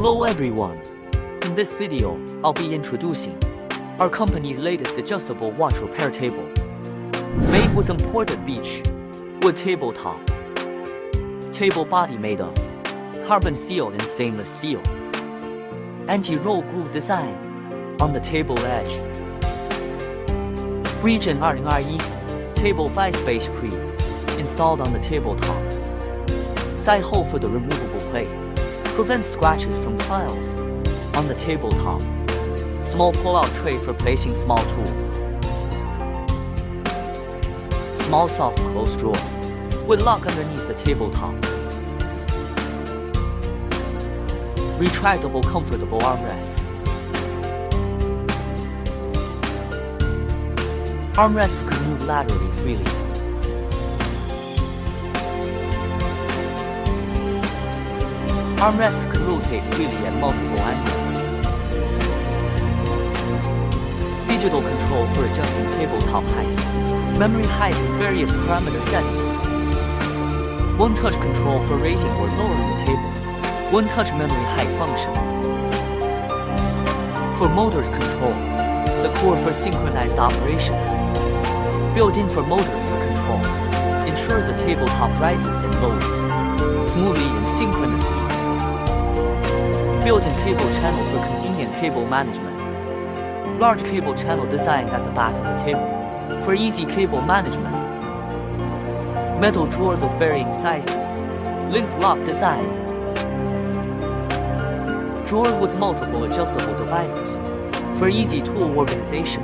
Hello everyone. In this video, I'll be introducing our company's latest adjustable watch repair table. Made with imported beech wood tabletop. Table body made of carbon steel and stainless steel. Anti-roll groove design on the table edge. Region 2021 Table 5 Space Cream installed on the tabletop. Side hole for the removable plate. Prevents scratches from files on the tabletop. Small pull-out tray for placing small tools. Small soft close drawer with lock underneath the tabletop. Retractable comfortable armrests. Armrests can move laterally freely. Armrests can rotate freely at multiple angles. Digital control for adjusting tabletop height. Memory height in various parameter settings. One-touch control for raising or lowering the table. One-touch memory height function. For motors control, the core for synchronized operation. Built-in for motors for control. Ensures the tabletop rises and lowers smoothly and synchronously. Built-in cable channel for convenient cable management. Large cable channel design at the back of the table for easy cable management. Metal drawers of varying sizes. Link lock design. Drawer with multiple adjustable dividers for easy tool organization.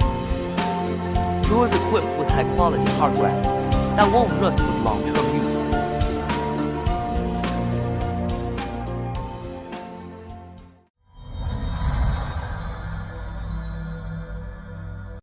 Drawers equipped with high-quality hardware that won't rust with long-term use.